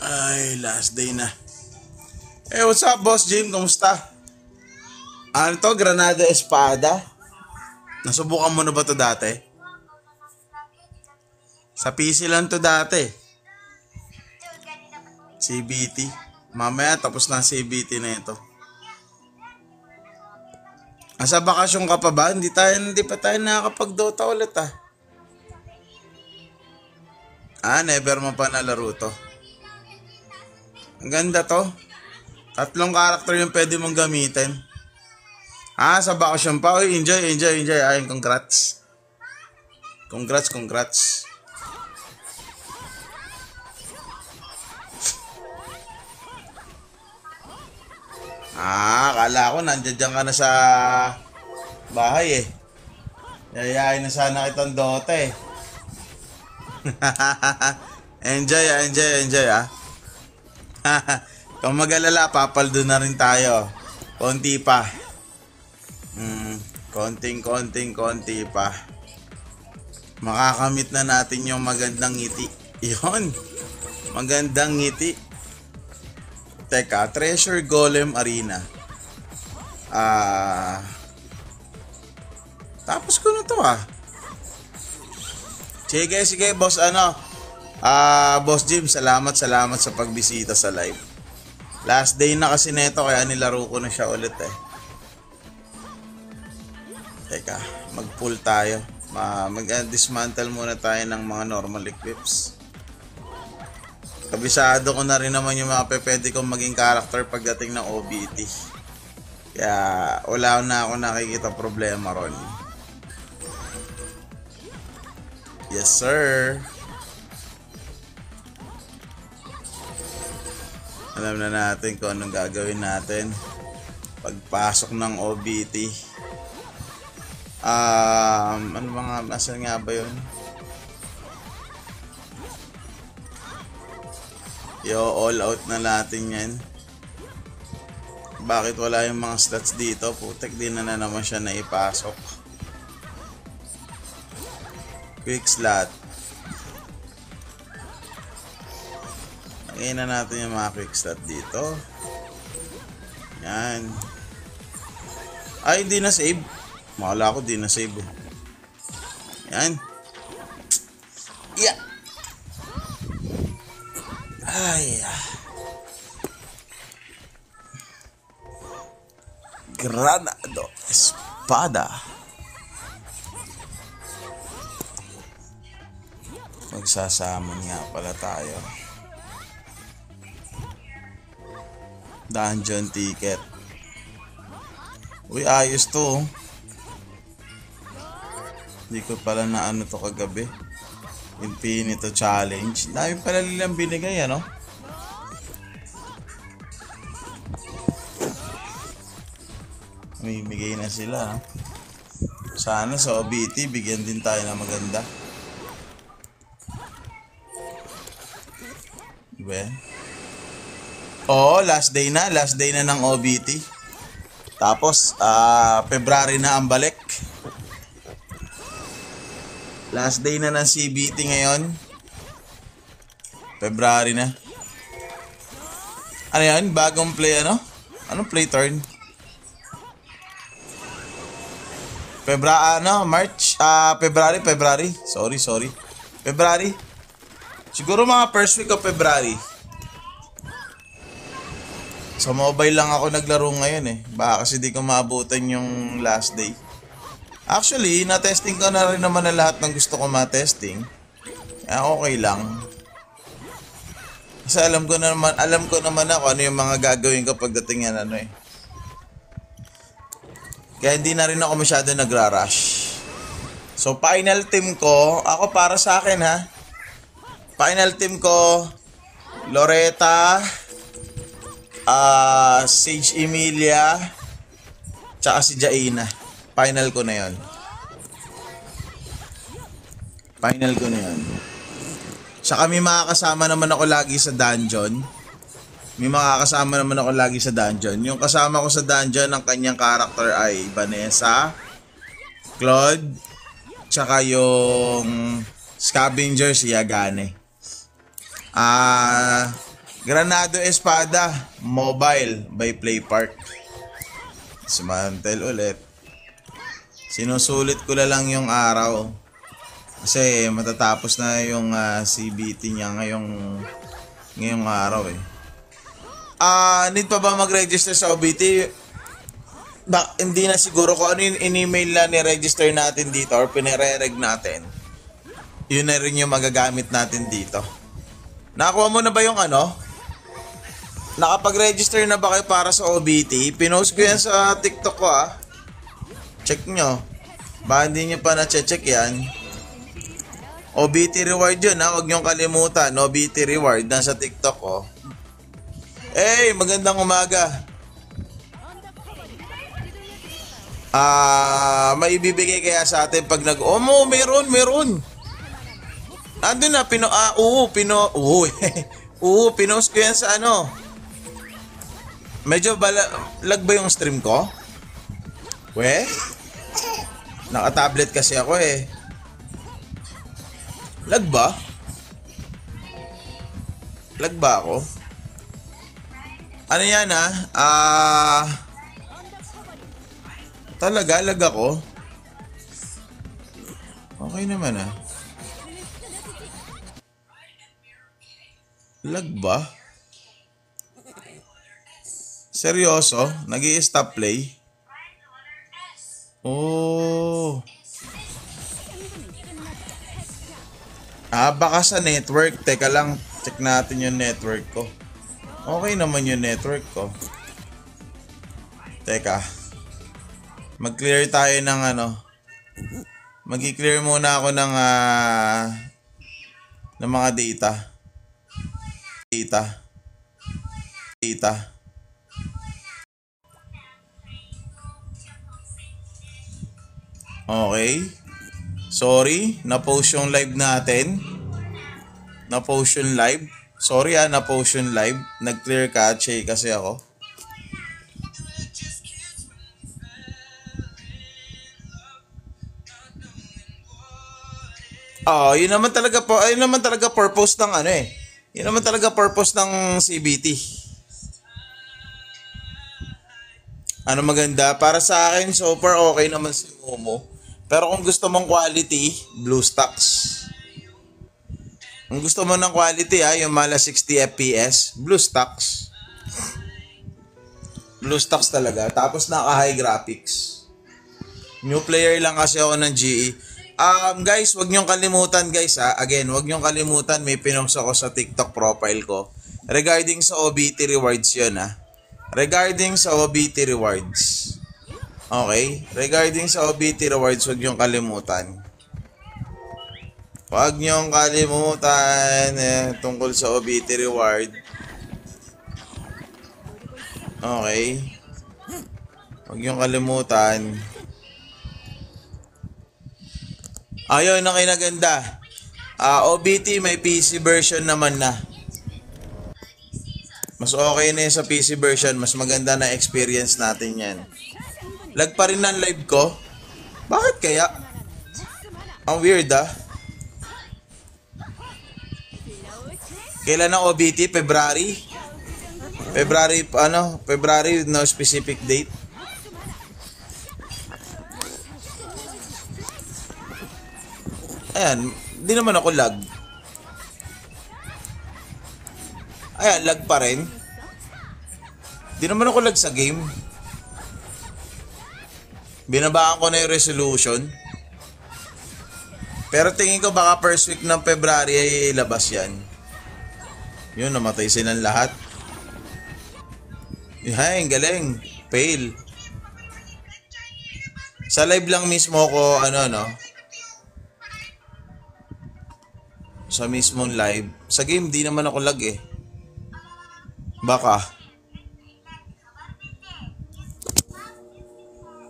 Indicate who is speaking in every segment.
Speaker 1: Ay, last day na. What's up, Boss Jim? Kamusta? Ano to? Granada Espada? Nasubukan mo na ba to dati? Sa PC lang to dati. CBT. Mamaya tapos na CBT na ito. Asa bakasyon ka pa ba? Hindi pa tayo nakakapag-Dota ulit never mo pa nalaro to. Ang ganda to. 3 karakter yung pwede mong gamitin. Sa bakasyon pa. Uy, enjoy. Ayun, congrats. Congrats. Kala ko nandiyan ka na sa bahay Yayain na sana kitang Dota Enjoy Kung mag-alala, papaldo na rin tayo. Konti pa. Konti pa. Makakamit na natin yung magandang ngiti. Yun. Magandang ngiti. Teka, Treasure Golem Arena. Tapos ko na to Sige, boss, Boss Jim, salamat sa pagbisita sa live. Last day na kasi neto, kaya nilaro ko na siya ulit Teka, mag-pull tayo. Mag-dismantle muna tayo ng mga normal equips. Kabisado ko na rin naman yung mga pwede kong maging character pagdating ng OBT. Kaya wala na ako nakikita problema ron. Yes, sir. Alam na natin kung anong gagawin natin pagpasok ng OBT. Asan nga ba yun? All out na natin yan. Bakit wala yung mga slots dito? Putek, din na naman siya naipasok. Quick slot. Lagyan na natin yung mga quick slot dito. Yan. Ay, hindi na save. Makala ko di na save Yan. Yeah. Granada Espada. Magsasamon nga pala tayo. Dungeon ticket. Uy, ayos to Hindi ko pala na to kagabi. Infinito challenge. Dami pala nilang binigay Mamimigay na sila Sana sa OBT bigyan din tayo na maganda. Diba? Last day na ng OBT. Tapos February na ang balik. Last day na ng CBT ngayon. February na. Ano yan? Bagong play Anong play turn? March? February. Sorry. February. Siguro mga first week of February. Sa mobile lang ako naglaro ngayon Baka kasi di ko maabutan yung last day. Actually, na-testing ko na rin naman na lahat ng gusto ko ma-testing. Kaya okay lang. Kasi alam ko naman ako ano yung mga gagawin ko pagdating yan Kaya hindi na rin ako masyado nagra-rush. So, final team ko, ako para sa akin Final team ko, Loretta, Sage Emilia, tsaka si Jaina. Final ko na yun. Tsaka may makakasama naman ako lagi sa dungeon. Yung kasama ko sa dungeon, ang kanyang character ay Vanessa, Claude, tsaka yung scavenger si Yagane. Granado Espada Mobile by Playpark. Dismantle ulit. Sinusulit ko na lang yung araw. Kasi matatapos na yung CBT niya ngayong araw eh. Need pa ba mag-register sa OBT? Hindi na siguro kung ano yung in-email na ni-register natin dito or pinire-reg natin. Yun na rin yung magagamit natin dito. Nakakuha mo na ba yung Nakapag-register na ba kayo para sa OBT? Pinost ko yan sa TikTok ko Check nyo. Baka hindi nyo pa na-check yan. OBT reward yun Huwag nyong kalimutan. OBT reward nasa TikTok ko. Hey, magandang umaga. May ibibigay kaya sa atin pag meron. Ando na, pinost ko yan sa Medyo lag ba yung stream ko? Naka-tablet kasi ako Lag ba? Lag ba ako? Ano yan Talaga, lag ako? Okay naman Lag ba? Seryoso? Nag-i-stop play? Oh. Baka sa network. Teka lang, check natin yung network ko. Okay naman yung network ko. Teka. Mag-clear tayo ng Mag-i-clear muna ako ng mga data. Okay. Sorry, na-post yung live natin. Na-post yung live. Sorry na-post yung live. Nag-clear cache kasi ako. Yun naman talaga purpose ng Yun naman talaga purpose ng CBT. Ano maganda? Para sa akin, so far okay naman si Momo. Pero kung gusto mong quality, BlueStacks. Kung gusto mo ng quality yung mala 60 FPS, BlueStacks. BlueStacks talaga. Tapos naka-high graphics. New player lang kasi ako ng GE. Guys, wag niyong kalimutan guys Again, wag niyong kalimutan, may pinost ako sa TikTok profile ko. Regarding sa OBT rewards yun Regarding sa OBT rewards. Okay? Regarding sa OBT rewards, wag niyong kalimutan. Wag niyong kalimutan tungkol sa OBT reward. Okay? Wag niyong kalimutan. Ayun na kinaganda. OBT may PC version naman na. Mas okay na yun sa PC version. Mas maganda na experience natin yan. Lag pa rin ng live ko. Bakit kaya? Ang weird Kailan ang OBT? February? February, no specific date. Ayan, di naman ako lag. Ayan, lag pa rin. Di naman ako lag sa game. Binabaan ko na yung resolution. Pero tingin ko baka first week ng February ay labas yan. Yun, namatay silang lahat. Ay, galing. Fail. Sa live lang mismo ko, sa mismong live. Sa game, di naman ako lag Baka.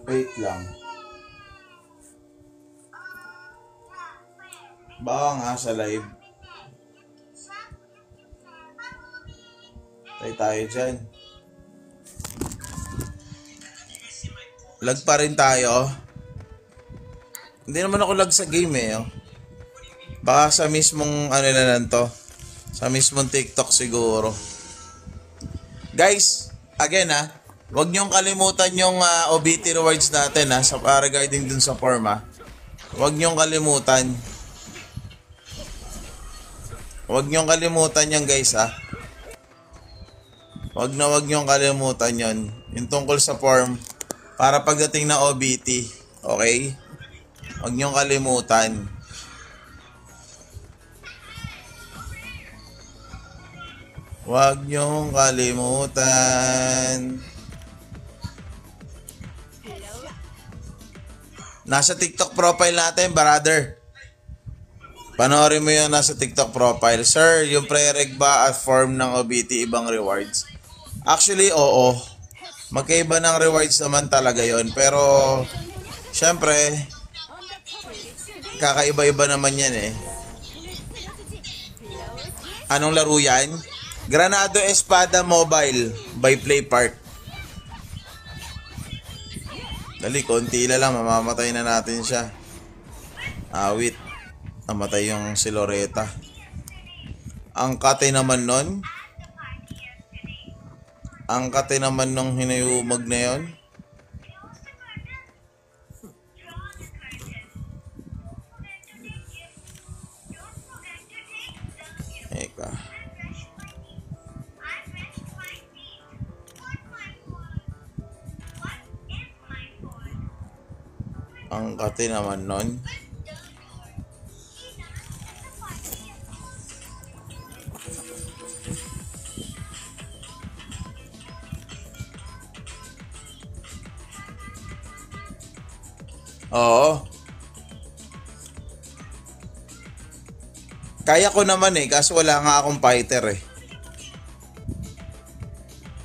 Speaker 1: Wait lang. Baka nga sa live. Tayo dyan. Lag pa rin tayo. Hindi naman ako lag sa game Baka sa mismong na lang to. Sa mismong TikTok siguro. Guys, again huwag niyong kalimutan yung OBT rewards natin regarding dun sa form Huwag niyong kalimutan. Huwag niyong kalimutan yan guys Huwag niyong kalimutan yon. Yung tungkol sa form para pagdating na OBT. Okay? Huwag niyong kalimutan. Huwag niyong kalimutan. Nasa TikTok profile natin, brother. Panoorin mo yun nasa TikTok profile. Sir, yung pre-reg ba at form ng OBT ibang rewards? Actually, oo. Magkaiba ng rewards naman talaga yon. Pero, syempre, kakaiba-iba naman yan Anong laro yan? Granado Espada Mobile by Playpark. Dali, konti lang. Mamamatay na natin siya. Awit. Namatay yung si Loretta. Ang kate naman nun. Ang kate naman nung hinayumag na yun. Eka. Ang kate naman nun. Oo. Kaya ko naman kaso wala nga akong fighter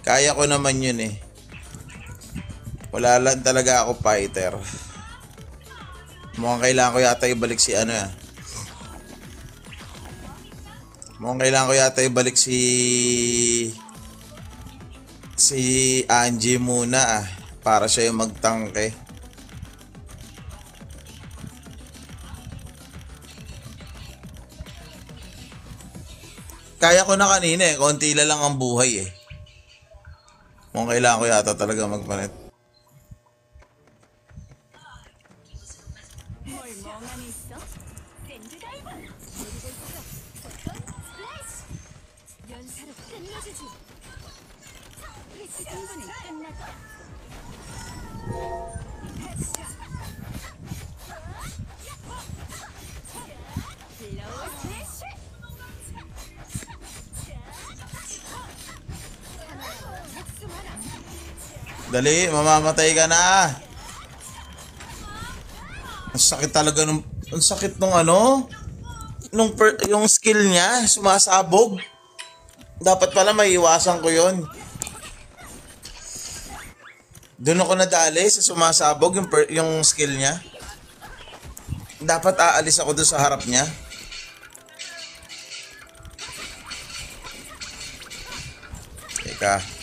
Speaker 1: Kaya ko naman yun Wala lang talaga ako fighter. Mukhang kailangan ko yata ibalik si Mukhang kailangan ko yata ibalik si Angie muna para siya yung magtangke. Kaya ko na kanina konti lang ang buhay Mukhang kailangan ko yata talaga magpalit. Dali, mamamatay ka na. Ang sakit talaga ang sakit nung yung skill niya, sumasabog. Dapat pala maiiwasan ko yon. Doon ako nadali sa sumasabog yung skill niya. Dapat aalis ako doon sa harap niya. Teka.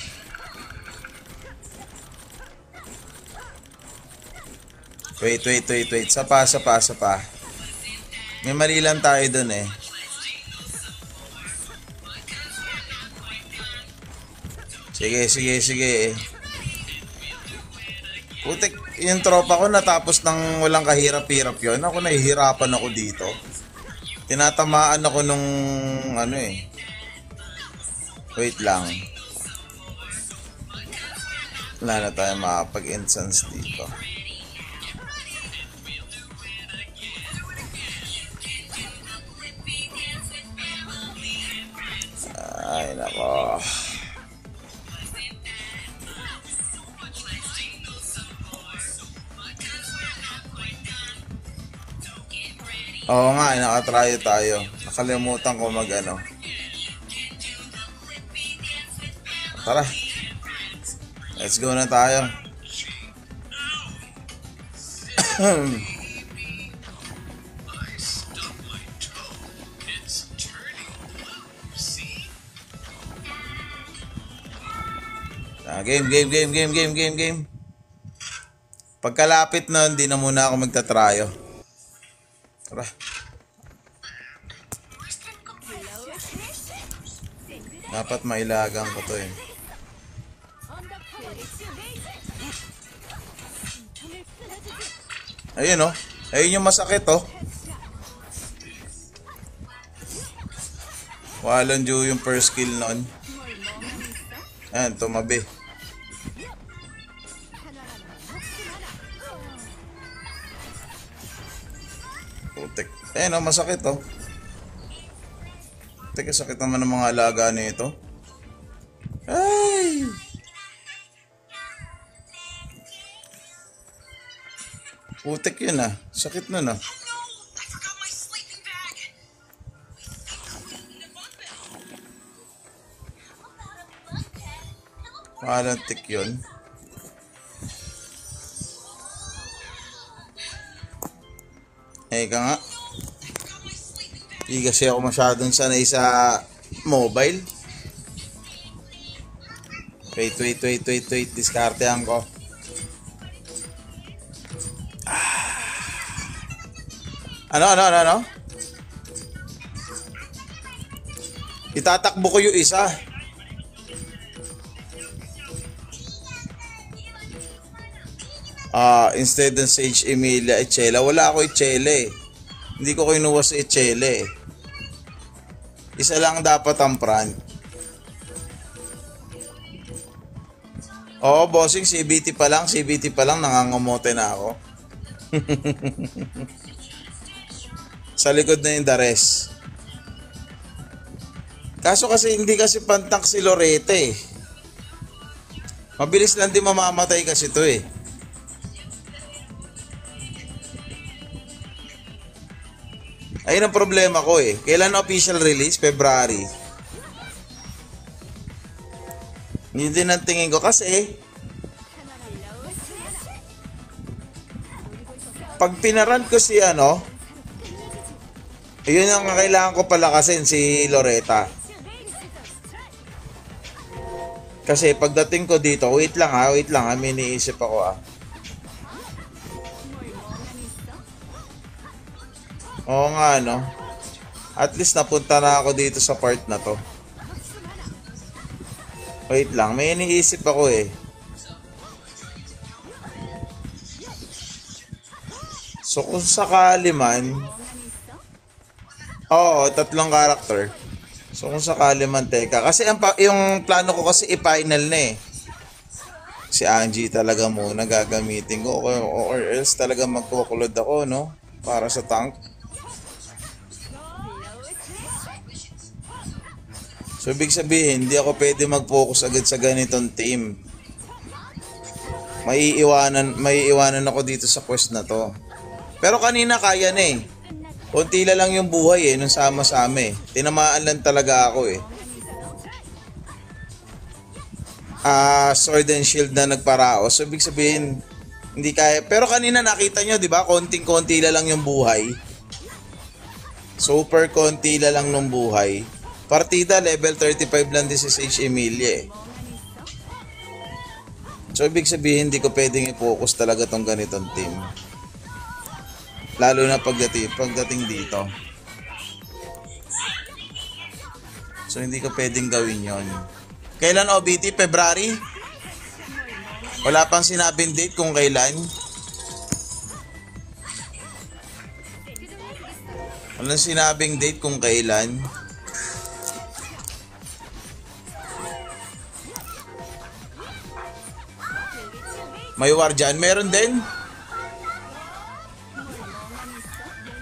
Speaker 1: Wait. Sapa. May mali lang tayo dun Sige. Putik, yung tropa ko natapos ng walang kahirap-hirap yun. Ako nahihirapan ako dito. Tinatamaan ako nung Wait lang. Wala na tayo makapag-instance dito. Ay, nako. Oo nga, nakatryo tayo. Nakalimutan ko Tara. Let's go na tayo. Game. Pagkalapit na, hindi na muna ako magtatryo. Tara. Dapat mailagang ko to Ayun, oh. Ayun yung masakit, oh. Walang due yung first kill noon. Ayan, tumabi. Putik. Ayan, oh, masakit, oh. Teka, sakit naman ng mga alaga nito. Ay! Putik yun, ah. Sakit nun, ah. Malantik yun. Eka nga. Hindi kasi ako masyadong sanay sa mobile. Wait. Diskartehan ko. Ano? Itatakbo ko yung isa. Instead ng Sage Emilia, Echela. Wala ako Echela eh. Hindi ko kinuha sa Echela eh. Isa lang dapat ang front. Oo, bossing, CBT pa lang, nangangamote na ako. Sa likod na yung Dares. Kaso kasi hindi kasi pantak si Lorete eh. Mabilis lang din mamamatay kasi to eh. Ayun ang problema ko eh. Kailan official release? February. Yun din ang tingin ko kasi pag pinaran ko si ano, yun ang kailangan ko palakasin, si Loretta. Kasi pagdating ko dito, wait lang ha, may iniisip ako ah. Oo nga no. At least napunta na ako dito sa part na to. Wait lang, may iniisip ako eh. So kung sakali man, oo, 3 character. So kung sakali man, teka. Kasi yung plano ko kasi i-final na eh. Si Angie talaga muna gagamitin ko. Or else talaga magkukulod ako, no? Para sa tank. So, ibig sabihin, hindi ako pwede mag-focus agad sa ganitong team. May iiwanan ako dito sa quest na to. Pero kanina kaya na eh. Kunti lang yung buhay eh, nung sama-sama eh. Tinamaan lang talaga ako eh. Sword and shield na nagparaos. So, ibig sabihin, hindi kaya. Pero kanina nakita nyo, di ba? Konting-konti lang yung buhay. Super konti lang ng buhay. Partida, level 35 lang din si Sage Emilia eh. So, ibig sabihin, hindi ko pwedeng i-focus talaga tong ganitong team. Lalo na pagdating dito. So, hindi ko pwedeng gawin yon. Kailan OBT? February? Wala pang sinabing date kung kailan. Walang sinabing date kung kailan. May war dyan? Meron din?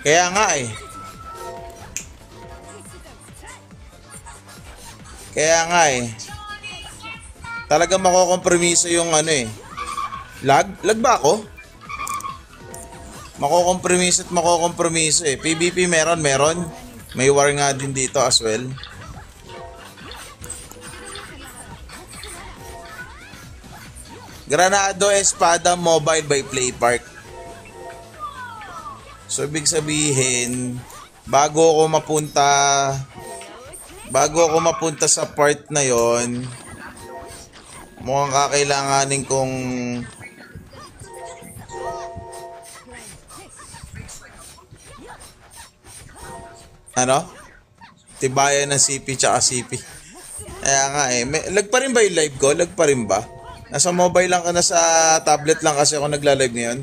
Speaker 1: Kaya nga eh. Talagang makokompromiso yung ano eh. Lag ba ako? Makokompromiso eh. PvP meron. May war nga din dito as well. Granado Espada Mobile by Playpark. So, ibig sabihin, bago ako mapunta sa part na yon, mukhang kakailanganin kong tibayan ng CP tsaka CP. Kaya nga eh, lag pa rin ba yung live ko? Lag pa rin ba? Nasa mobile lang ka na sa tablet lang kasi ako nagla-live ngayon.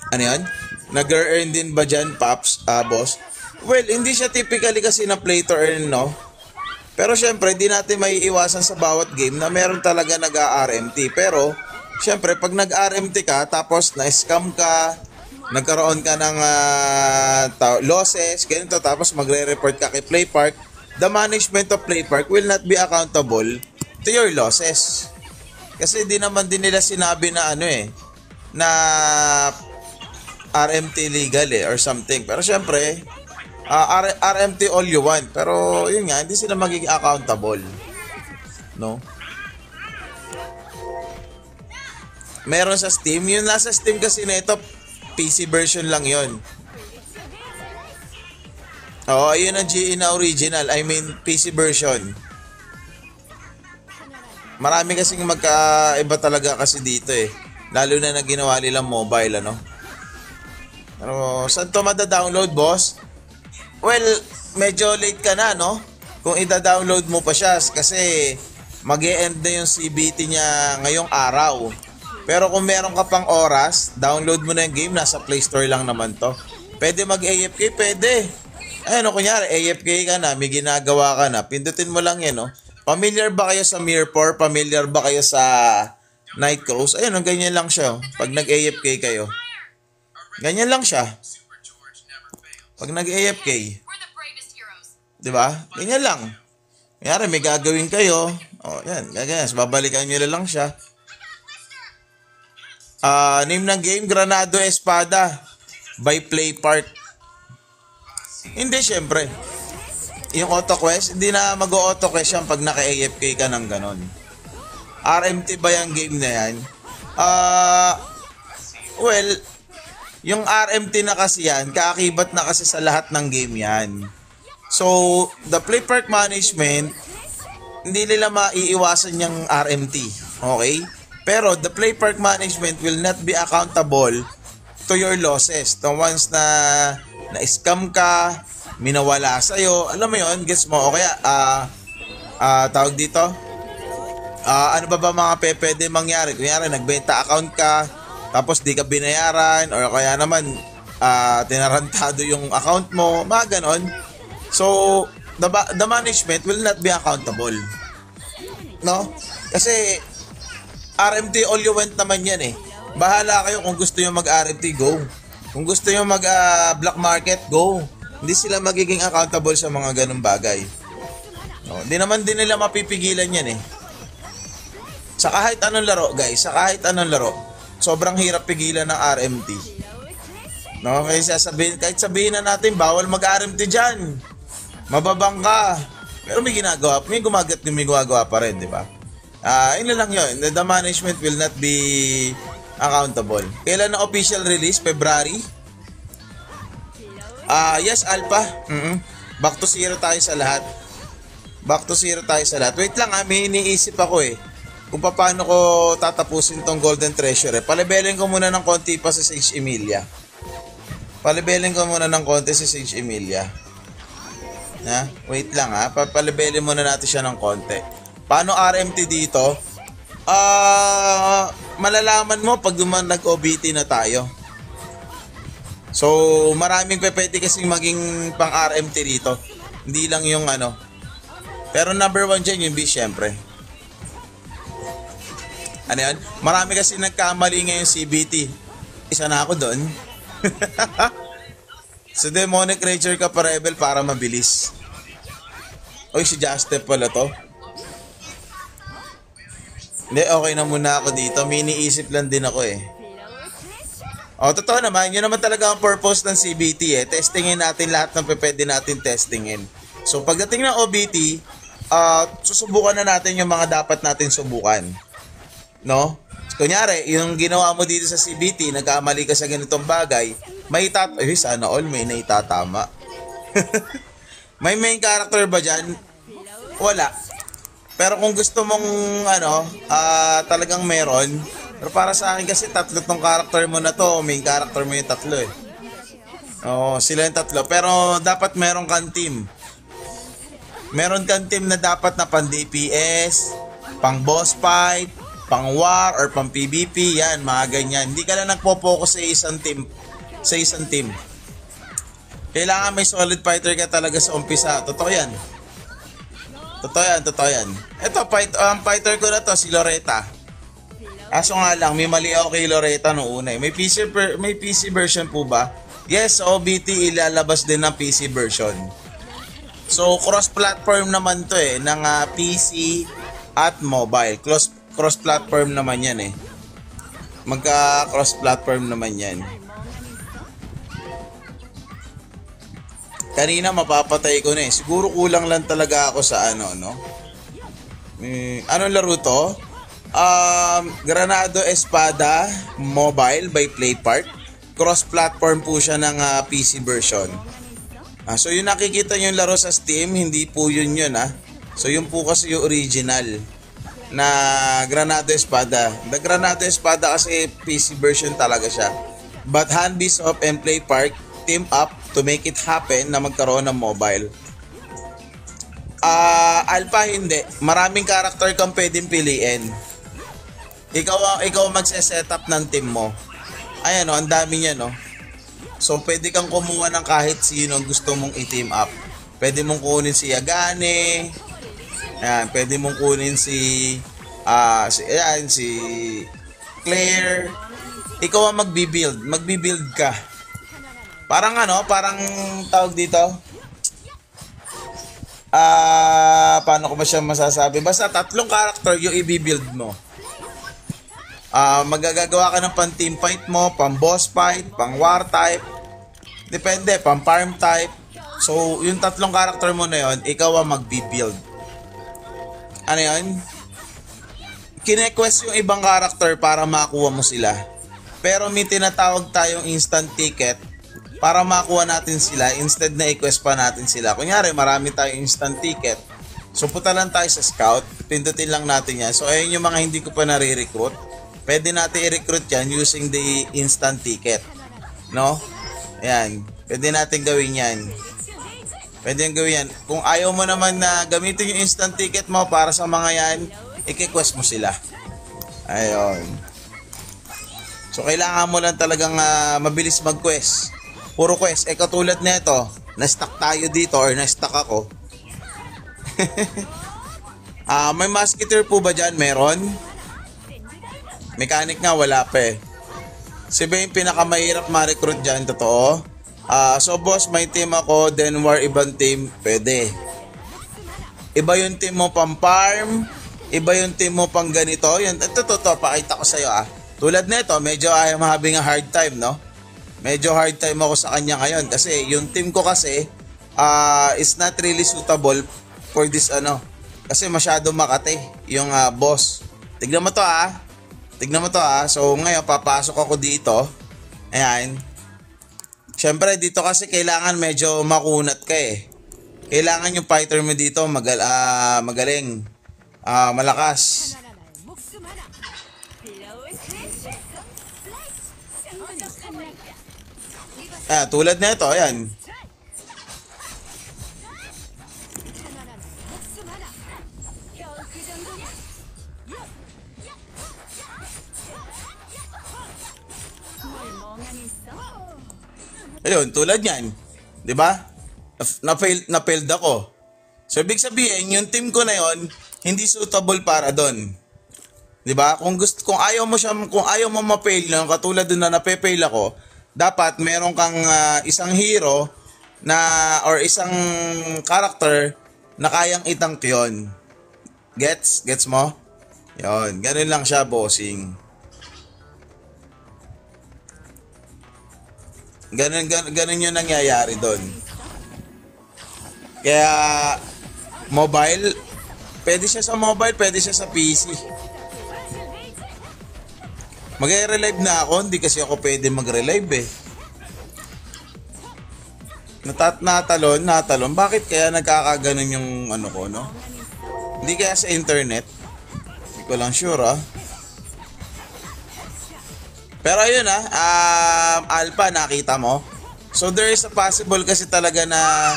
Speaker 1: Ano yan? Nag-earn din ba dyan, Paps, boss? Well, hindi siya typically kasi na play to earn, no? Pero syempre, di natin may iwasan sa bawat game na meron talaga nag-RMT. Pero, syempre, pag nag-RMT ka, tapos na-scam ka, nagkaroon ka ng losses, ganito, tapos magre-report ka kay PlayPark, the management of PlayPark will not be accountable to your losses. Kasi di naman din nila sinabi na na RMT legal or something. Pero syempre, RMT all you want. Pero yun nga, hindi sila magiging accountable. No? Meron sa Steam. Yung nasa Steam kasi nito, PC version lang yun. Oo, ayun ang GE na original. I mean, PC version. Marami kasing magkaiba talaga kasi dito Lalo na ginawa nilang mobile, ano? Pero, saan to mada-download, boss? Well, medyo late ka na, no? Kung ida-download mo pa siya kasi mag-e-end na yung CBT niya ngayong araw. Pero kung meron ka pang oras, download mo na yung game, nasa Play Store lang naman to. Pwede mag-AFK, pwede. Ayun, kunyari, AFK ka na, may ginagawa ka na, pindutin mo lang yan, no? Familiar ba kayo sa Mirror? Familiar ba kayo sa Night Cruise? Ayun, ganyan lang siya. Pag nag-AFK kayo. Ganyan lang siya. Pag nag-AFK. Diba? Ganyan lang. Kunyari, may gagawin kayo. O, yan. Ganyan. Babalikan nyo lang siya. Name ng game, Granado Espada. By PlayPark. Hindi, syempre. Yung auto-quest, hindi na mag-auto-quest yan pag naka-AFK ka ng ganon. RMT ba yung game na yan? Well, yung RMT na kasi yan, kaakibat na kasi sa lahat ng game yan. So, the PlayPark management, hindi nila maiiwasan yung RMT. Okay? Pero, the PlayPark management will not be accountable to your losses. The ones na na-scam ka, minawala sa'yo, alam mo yun, gets mo? O kaya, tawag dito, ano ba mga pwede mangyari? Kunyari, nagbenta account ka, tapos di ka binayaran, or kaya naman, tinarantado yung account mo, mga ganon. So, the management will not be accountable. No? Kasi, RMT all you want naman yan Bahala kayo kung gusto nyo mag-RMT, go. Kung gusto nyo mag-black market, go. Hindi sila magiging accountable sa mga ganung bagay. No, hindi naman din nila mapipigilan yan Sa kahit anong laro, guys, sa kahit anong laro, sobrang hirap pigilan ng RMT. No, kaya kahit sabihin na natin, bawal mag-RMT dyan. Mababang ka. Pero may ginagawa, may gumagawa pa rin, di ba? Yun lang yun. The management will not be accountable. Kailan na official release? February? Yes, Alpha. Back to zero tayo sa lahat. Back to zero tayo sa lahat. Wait lang may iniisip ako kung paano ko tatapusin tong Golden Treasure Palibelin ko muna ng konti pa sa Sage Emilia. Palibelin ko muna ng konti sa Sage Emilia. Wait lang Palibelin muna natin siya ng konti. Paano RMT dito? Malalaman mo pag nag-OBT na tayo. So, maraming pwede kasing maging pang RMT dito. Hindi lang yung Pero number 1 dyan yung B, syempre. Ano yan? Marami kasi nagkamali ngayon CBT. Isa na ako doon. So, demonic creature ka pa rebel para mabilis. Oy, si Justep pala to. Hindi, okay na muna ako dito. Mini-isip lang din ako totoo naman. Yun naman talaga ang purpose ng CBT Testingin natin lahat ng pwede natin testingin. So, pagdating ng OBT, susubukan na natin yung mga dapat natin subukan. No? Kunyari, yung ginawa mo dito sa CBT, nagkamali ka sa ganitong bagay, sana all may naitatama. May main character ba dyan? Wala. Pero kung gusto mong talagang meron, pero para sa akin kasi tatlo tong character mo na to, main character mo yung tatlo sila yung tatlo. Pero dapat meron kang team. Meron kang team na dapat na pan DPS, pang boss fight, pang war, or pang PvP, yan, mga ganyan. Hindi ka lang nagpo-focus sa isang team. Kailangan may solid fighter ka talaga sa umpisa. Totoo yan. Ito, fighter ko na to, si Loretta. Aso nga lang, may mali ako kay Loretta noong una. May PC version po ba? Yes, OBT ilalabas din ng PC version. So, cross-platform naman to ng PC at mobile. Cross-platform naman yan Magka-cross-platform naman yan. Kanina mapapatay ko na Siguro kulang lang talaga ako sa no? Anong laro to? Granado Espada Mobile by Playpark. Cross-platform po siya ng PC version. So yung nakikita nyo yung laro sa Steam, hindi po yun So yun po kasi yung original na Granado Espada. The Granado Espada kasi PC version talaga siya. But Handbisoft and Playpark team up to make it happen na magkaroon ng mobile. Alpha hindi. Maraming character kang pwedeng piliin. Ikaw magse-setup ng team mo. Ayan ang dami niya So pwede kang kumuha ng kahit sino gusto mong i-team up. Pwede mong kunin si Yagane. Ayan, pwede mong kunin si Claire. Ikaw ang magbi-build ka. Parang tawag dito. Paano ko ba siya masasabi? Basta 3 character yung i-build mo. Magagagawa ka ng pang team fight mo, pang boss fight, pang war type. Depende, pang farm type. So, yung 3 character mo na yun, ikaw ang magbi-build. Ano yun? Kine-quest yung ibang character para makuha mo sila. Pero may tinatawag tayong instant ticket para makuha natin sila instead na i-quest pa natin sila. Kunyari, marami tayong instant ticket. So, punta lang tayo sa scout. Pindutin lang natin yan. So, ayun yung mga hindi ko pa nare-recruit. Pwede natin i-recruit yan using the instant ticket. No? Ayan. Pwede natin gawin yan. Pwede yung gawin yan. Kung ayaw mo naman na gamitin yung instant ticket mo para sa mga yan, i-quest mo sila. Ayun. So, kailangan mo lang talagang mabilis mag-quest. Puro quest. Katulad nito, na-stuck tayo dito or na-stuck ako. May musketeer po ba dyan? Meron? Mechanic nga, wala pa Si ba yung pinakamahirap ma-recruit dyan? Totoo? So boss, may team ako, then war ibang team, pwede. Iba yung team mo pang farm, iba yung team mo pang ganito. Ito, pakita ko sa'yo Tulad nito, medyo I'm having a hard time, no? Medyo hard time ako sa kanya ngayon kasi yung team ko kasi is not really suitable for this kasi masyado makate yung boss. Tignan mo to So ngayon papasok ako dito. Ayan. Syempre dito kasi kailangan medyo makunat ka Kailangan yung fighter mo dito magaling. Malakas. Tulad na ito, ayan. Ayun, tulad yan. 'Di ba? Na-failed ako. So, ibig sabihin, yung team ko na yon hindi suitable para doon. 'Di ba? Kung ayaw mo ma-fail lang, katulad doon na nape-fail ako, dapat meron kang isang hero or isang character na kayang itank yun. Gets mo? Yun, ganun lang siya, bossing. Ganun yung nangyayari doon. Kaya mobile, pwede siya sa mobile, pwede siya sa PC. Mag-relive na ako, hindi kasi ako pwede mag-relive Natalon. Bakit kaya nagkakaganon yung ko, no? Hindi kaya sa internet? Hindi ko lang sure, Pero ayun, Alpha, nakita mo? So there is a possible kasi talaga na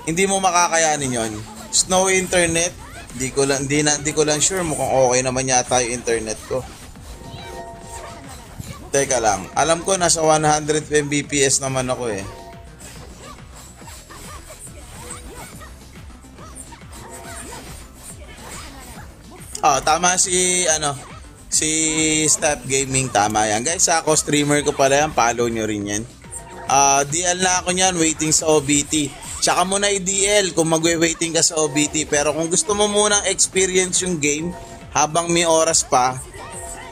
Speaker 1: hindi mo makakayanin yon. Snow internet, Di ko lang sure, mukhang okay naman yata yung internet ko. Teka lang. Alam ko nasa 100 Mbps naman ako eh. Tama si Step Gaming, tama yan. Guys, ako streamer ko pala yan, follow nyo rin yan. DL na ako niyan, waiting sa OBT. Tsaka muna i-DL kung magwe-waiting ka sa OBT. Pero kung gusto mo munang experience yung game habang may oras pa,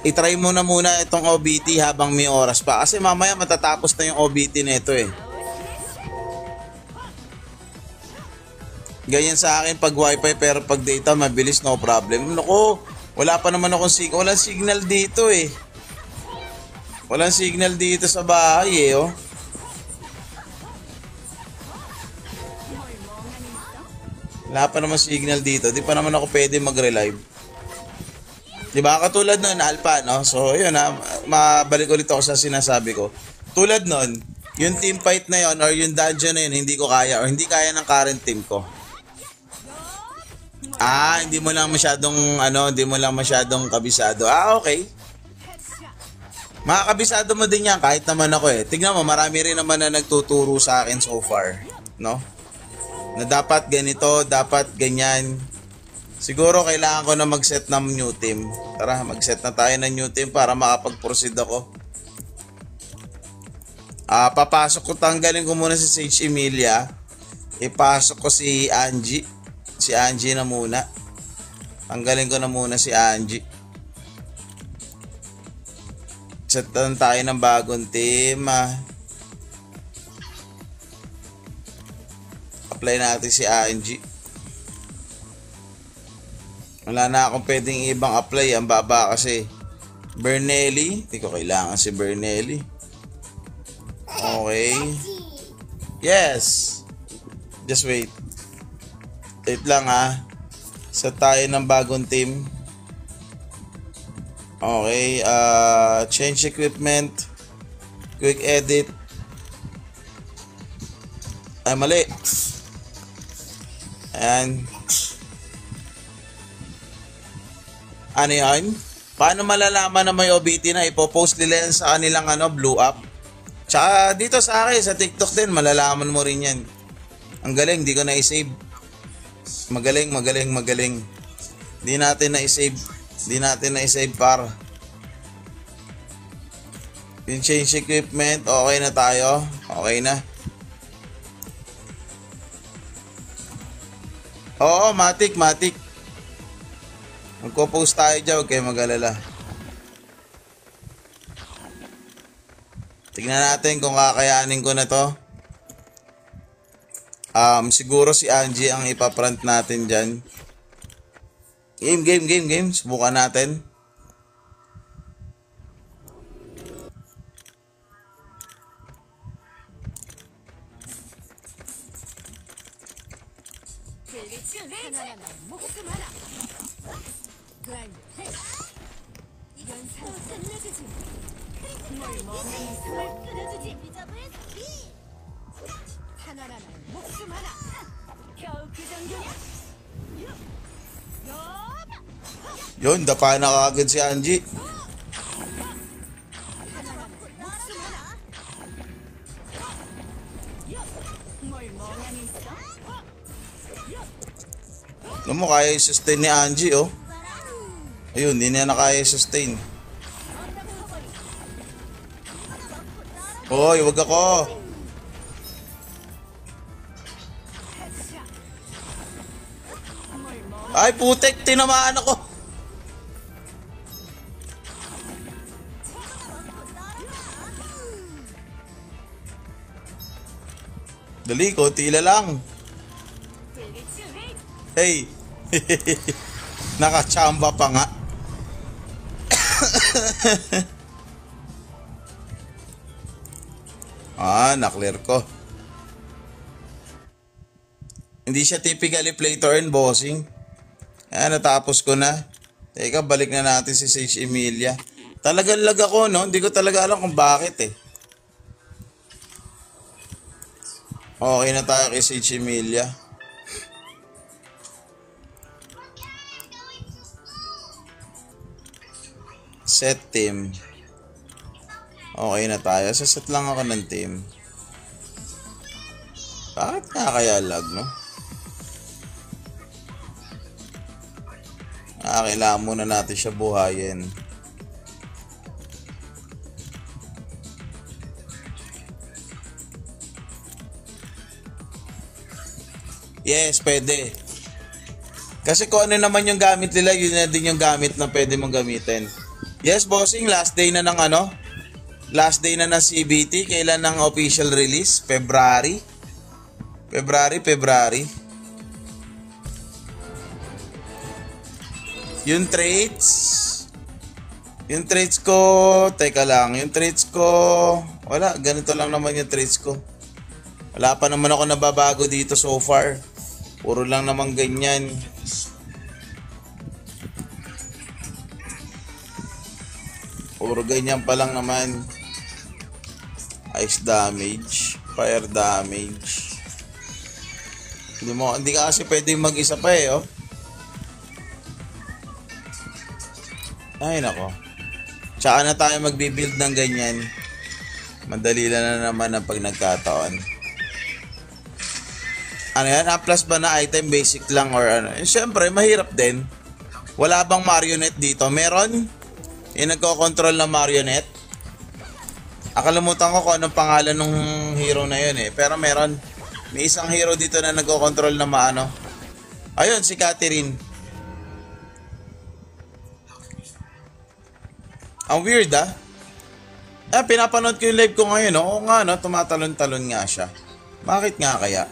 Speaker 1: itry mo na muna itong OBT habang may oras pa. Kasi mamaya matatapos na yung OBT nito eh. Ganyan sa akin pag wifi pero pag data mabilis, no problem. Naku, wala pa naman akong walang signal dito eh. Walang signal dito sa bahay eh oh. Wala pa naman signal dito. Di pa naman ako pwede mag-relive. Diba? Katulad nun, Alpha, no? So, yun ha. Mabalik ulit ako sa sinasabi ko. Tulad nun, yung team fight na yun or yung dungeon na yun, hindi ko kaya or hindi kaya ng current team ko. Hindi mo lang masyadong kabisado. Okay. Makakabisado mo din yan kahit naman ako eh. Tignan mo, marami rin naman na nagtuturo sa akin so far, no? Na dapat ganito, dapat ganyan. Siguro kailangan ko na mag-set ng new team. Tara, mag-set na tayo ng new team para makapag-proceed ako. Papasok ko, tanggalin ko muna si Sage Emilia. Ipasok ko si Angie. Si Angie na muna. Tanggalin ko na muna si Angie. Set na tayo ng bagong team. Apply natin si Angie. Wala na akong pwedeng ibang apply. Ang baba kasi. Bernelli. Hindi ko kailangan si Bernelli. Okay. Yes. Just wait. Wait lang ha. Set tayo ng bagong team. Okay. Change equipment. Quick edit. Ay, mali. Ayan. Ano yan? Paano malalaman na may OBT na? Ipopost nila yan sa kanilang blue up. Tsaka dito sa akin, sa TikTok din, malalaman mo rin yan. Ang galing, di ko na i-save. Magaling. Di natin na i-save para. Yung change equipment, okay na tayo. Okay na. Oo, matik. Magpo-post tayo dyan, huwag kayo mag-alala. Tignan natin kung kakayanin ko na to. Siguro si Angie ang ipapront natin dyan. Game. Subukan natin. Yun, dapa na kagad si Angie. Alam mo, kaya i-sustain ni Angie, oh. Ayun, hindi niya na kaya i-sustain. Hoy, wag ako. Ay, putek, tinamaan ako. Dali ko, tila lang. Hey. Nakachamba pa nga. Na-clear ko. Hindi siya typically play to earn, bossing. Natapos ko na. Teka, balik na natin si Sage Emilia. Talagang lag ako, no? Hindi ko talaga alam kung bakit eh. Okay na tayo kay Sage Emilia. Set team. Okay na tayo. Saset lang ako ng team. Bakit nga kaya lag, no? Kailangan muna natin siya buhayin. Yes, pwede. Kasi kung ano naman yung gamit nila, yun na din yung gamit na pwede mong gamitin. Yes, bossing, last day na ng ano? Last day na ng CBT. Kailan ng official release? February. Yung traits ko, teka lang, wala, ganito lang naman yung traits ko. Wala pa naman ako nababago dito so far. Puro lang naman ganyan. Puro ganyan pa lang naman. Ice damage, fire damage. Hindi ka kasi pwedeng mag-isa pa eh, oh. Ay nako. Tsaka na tayo magbibuild ng ganyan. Madali lang na naman ang pag nagkataon. Ano yan? A-plus ba na item? Basic lang or ano? Siyempre, mahirap din. Wala bang marionette dito? Meron? Yung nagko-control na marionette? Akalimutan ko kung anong pangalan ng hero na yun eh. Pero meron. May isang hero dito na nagko-control na maano. Ayun, si Catherine. Ang weird ah. Pinapanood ko yung live ko ngayon. Oo nga no, tumatalon-talon nga siya. Bakit nga kaya?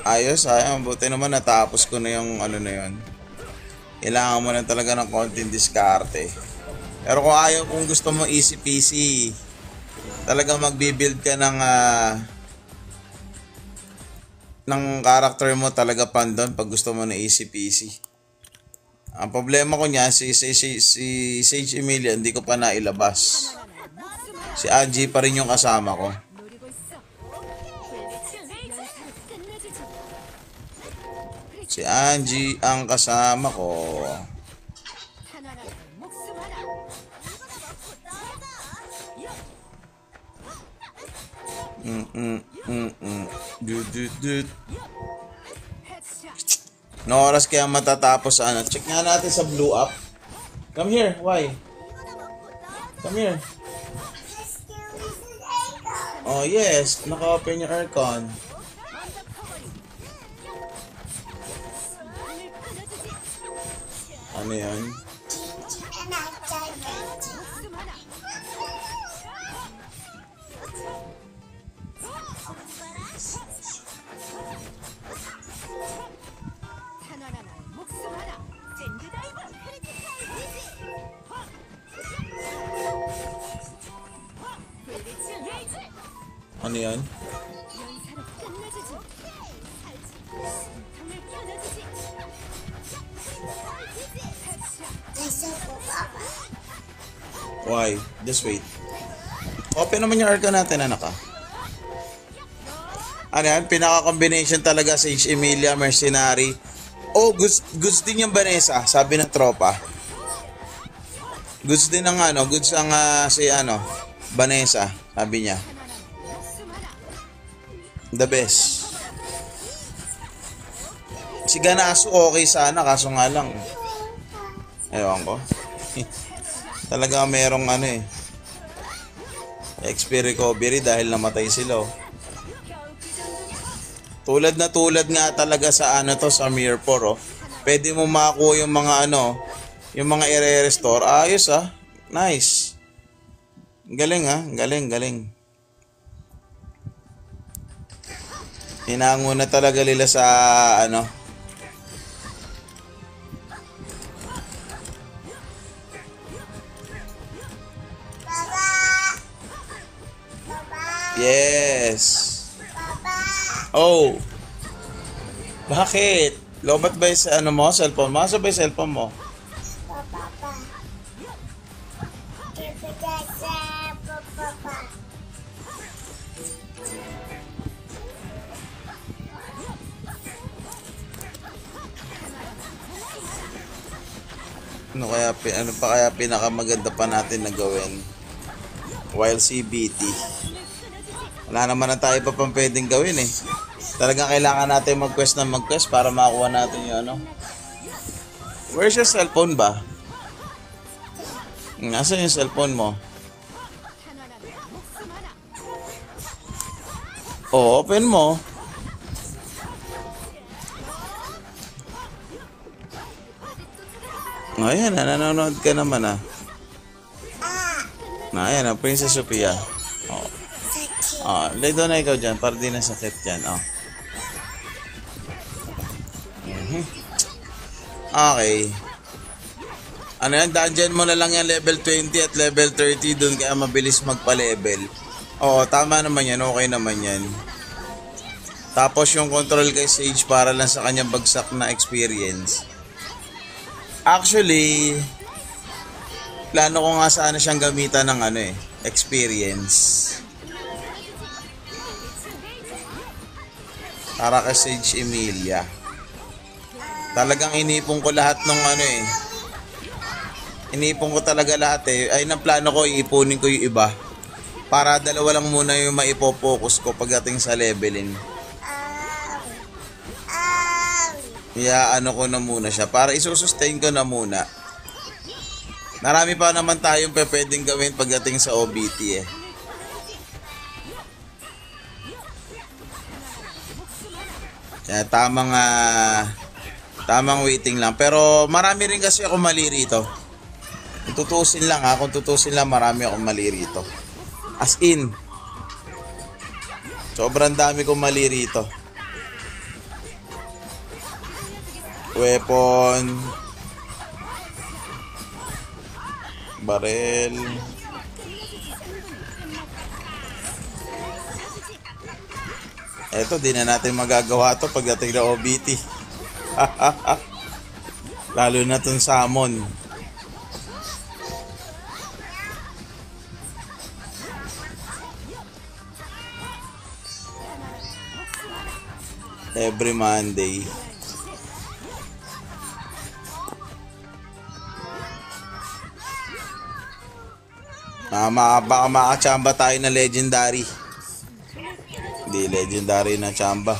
Speaker 1: Ayos, buti naman natapos ko na yung ano na yun. Kailangan mo na talaga ng konting diskarte. Pero kung gusto mo easy peasy, talagang magbibuild ka ng character mo talaga pandon pag gusto mo na easy peasy. Ang problema ko niya, si Sage Emilia, hindi ko pa nailabas. Si Angie pa rin yung kasama ko. Si Angie ang kasama ko. No oras kaya matatapos ano. Check nga natin sa blue up. Come here, why? Come here. Oh yes, naka-open yung aircon. Ano yan? Ano yan? Why? Just wait. Open naman yung aircon natin, anak ka. Ano yan? Pinaka-combination talaga Sage Emilia, Mercenary. Oh, goods din yung Vanessa, sabi ng tropa. Goods din ang goods ang si Vanessa, sabi niya. The best. Si Ganaso okay sana, kaso nga lang. Ewan ko. Talaga merong XP recovery dahil namatay sila. Tulad nga talaga sa sa Mirror 4 Pwede mo makuha yung mga yung mga i-restore. Ayos Nice. Galing galing. Hinango na talaga nila sa Yes. Oh. Bakit? Lobat ba sa cellphone mo? Asa ba yung cellphone mo? Ano pa kaya pinakamaganda pa natin na gawin? While CBT. Wala naman na tayo pa pang pwedeng gawin eh. Talagang kailangan natin mag-quest na mag-quest para makakuha natin yung ano. Where's your cellphone ba? Nasaan yung cellphone mo? Oh, open mo. Ayan, nanonood ka naman ah. Ayan, Princess Sophia. Oh. Lay doon na ikaw dyan para di na sakit dyan. Oh. Okay. Ano yan, dungeon mo na lang yan level 20 at level 30 doon kaya mabilis magpa-level. Oo, tama naman yan, okay naman yan. Tapos yung control kay Sage para lang sa kanyang bagsak na experience. Actually, plano ko nga sana siyang gamitan ng ano eh, experience. Para kay Sage Emilia. Talagang inipon ko lahat ng ano eh. Inipon ko talaga lahat eh. Ayun ang plano ko, iipunin ko yung iba. Para dalawa lang muna yung maipopokus ko pagdating sa leveling. Kaya ano ko na muna siya. Para isusustain ko na muna. Marami pa naman tayong pwedeng gawin pagdating sa OBT eh. Kaya tamang waiting lang. Pero marami rin kasi ako mali rito. Kung tutusin lang marami akong mali rito. As in, sobrang dami kong mali rito. Weapon, barel, eto di na natin magagawa to pagdating na OBT. Lalo na tong salmon. Every Monday. Baka makachamba tayo na legendary. Hindi legendary na chamba.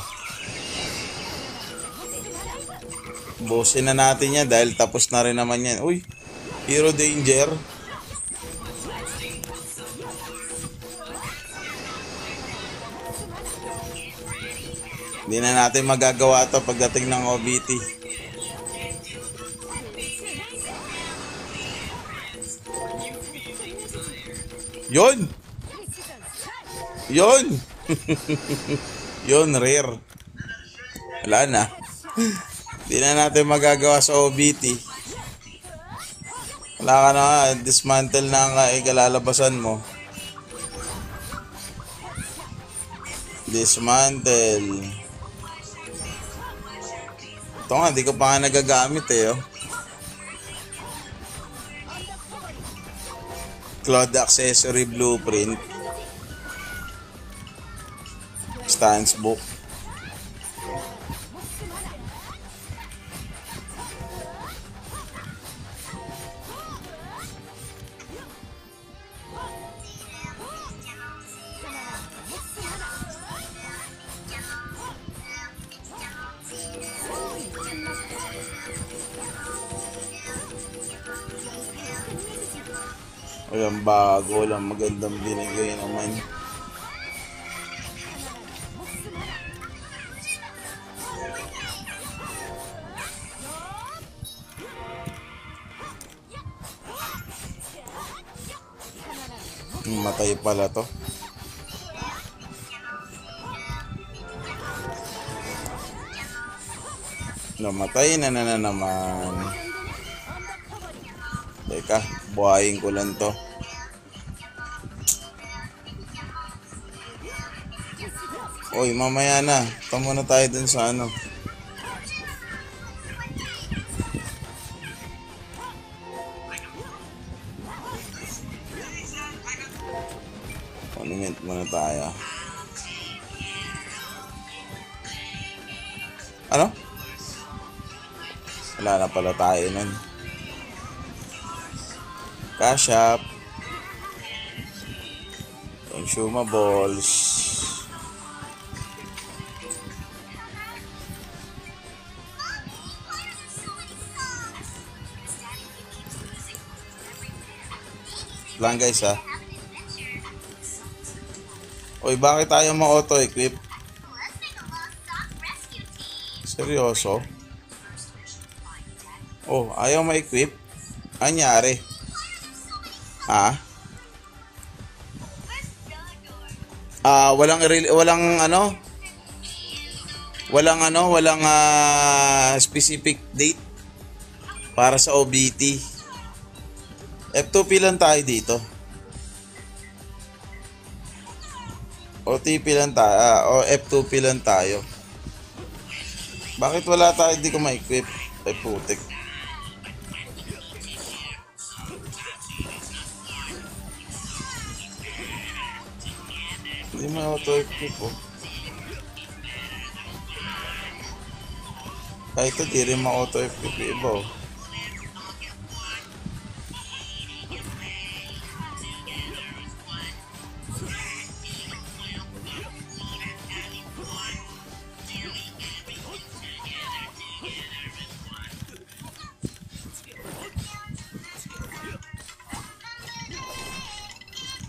Speaker 1: Busin na natin yan dahil tapos na rin naman yan. Uy, Hero Danger. Hindi na natin magagawa to pagdating ng OBT. Yun! Yun! Yun, rare. Wala na. Hindi na natin magagawa sa OBT. Wala ka na nga. Dismantle na ang kalalabasan mo. Dismantle. Ito nga, di ko pa nga nagagamit eh. Oh. Cloud Accessory Blueprint. Stance Book. Walang bago, walang magandang binigay naman. Matay pala to. Namatay na naman. Teka, buhayin ko lang to. Oy, mamaya na. Tama na tayo dun sa ano. Monument muna tayo. Ano? Wala na pala tayo nun. Cash App. Consumables. Lang guys ha. Oy, bakit tayo ma-auto-equip? Seryoso? Oh, ayaw ma-equip? Anyari? Ha? Walang specific date para sa OBT. F2P lang tayo dito. OTP lang tayo, o F2P lang tayo. Bakit wala tayo, di ko ma-equip? Ay putik. Hindi ma-auto-equip oh. Kahit ito, di rin ma-auto-equip iba oh.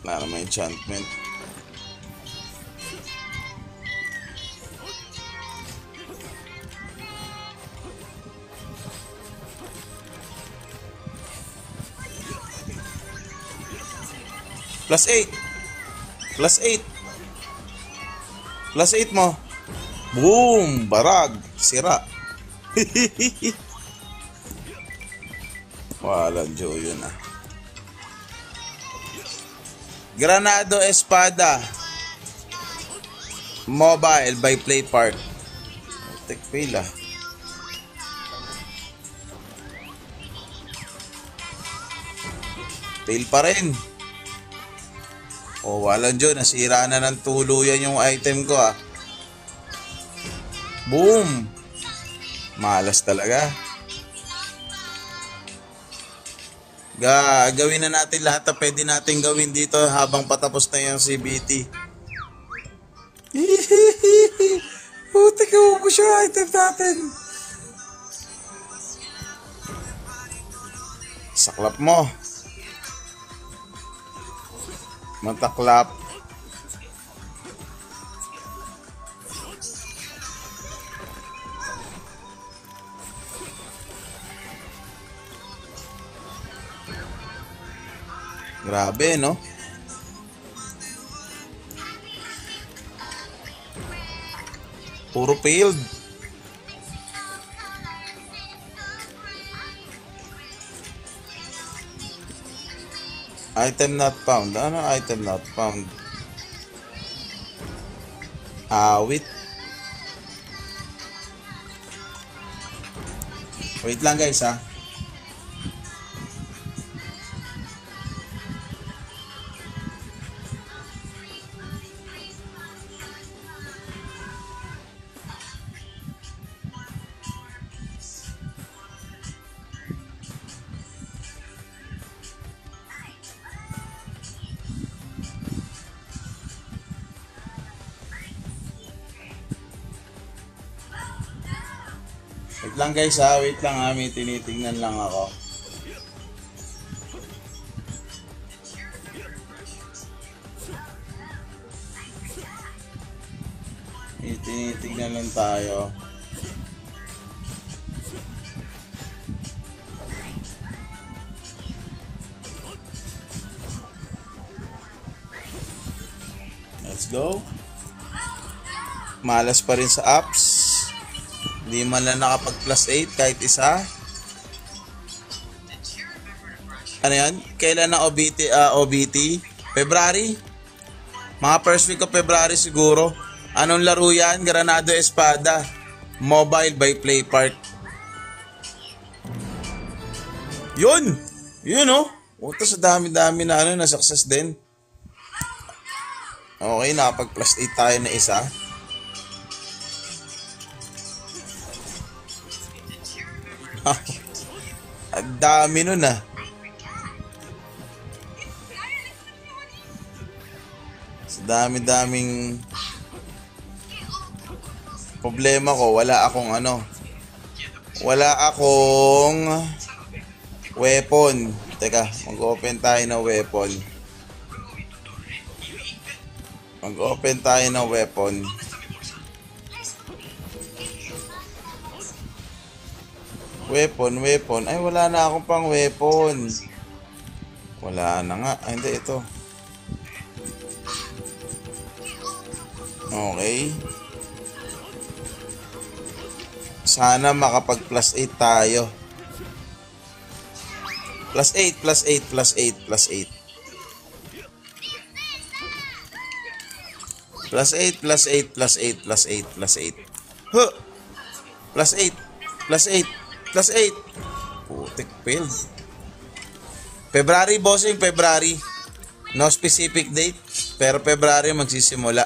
Speaker 1: Wala naman enchantment. +8. +8. +8 mo. Boom! Barag. Sira. Walang Diyo yun ah. Granado Espada. Mobile by Play Park. Take pila. Fail pa rin. Oh, walang Diyo. Nasira na ng tuluyan yung item ko ah. Boom! Malas talaga. Gawin na natin lahat na pwede natin gawin dito habang patapos na yung CBT. Puti ka mo yung item natin. Saklap mo. Mataklap. Grabe, no? Puro failed. Item not found. Ano item not found? Awit. Wait lang guys ha. Wait lang guys ha, wait lang ha, may tinitingnan lang ako. May tinitingnan lang tayo. Let's go. Malas pa rin sa apps. Hindi man lang nakapag +8 kahit isa. Ano yan? Kailan na OBT? February? Mga first week of February siguro. Anong laro yan? Granado Espada. Mobile by Play Park. Yun! Yun oh. Uto sa dami-dami na na success din. Okay, nakapag +8 tayo na isa. Ang dami nun ah. Dami-daming problema ko. Wala akong weapon. Teka, mag-open tayo ng weapon. Weapon. Ay, wala na akong pang weapon. Wala na nga. Ay, hindi, ito. Okay. Sana makapag plus 8 tayo. Plus 8. Huh! Plus 8. Putik failed. February, bossing, February. No specific date, pero February magsisimula.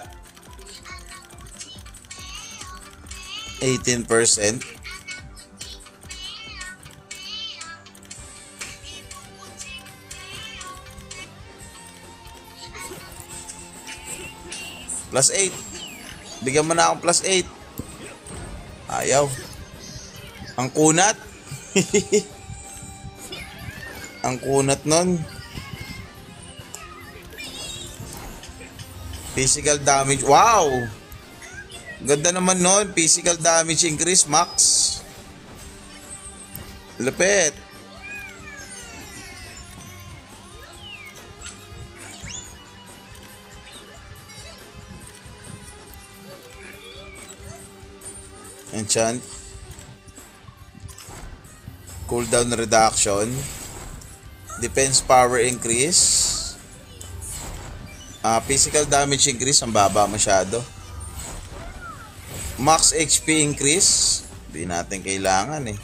Speaker 1: 18%. Plus 8. Bigyan mo na akong plus 8. Ayaw. Ang kunat. Ang kunat nun. Physical damage. Wow! Ganda naman nun. Physical damage increase max. Lupit. Enchant. Cooldown reduction. Defense power increase. Physical damage increase. Ang baba masyado. Max HP increase. Hindi natin kailangan eh.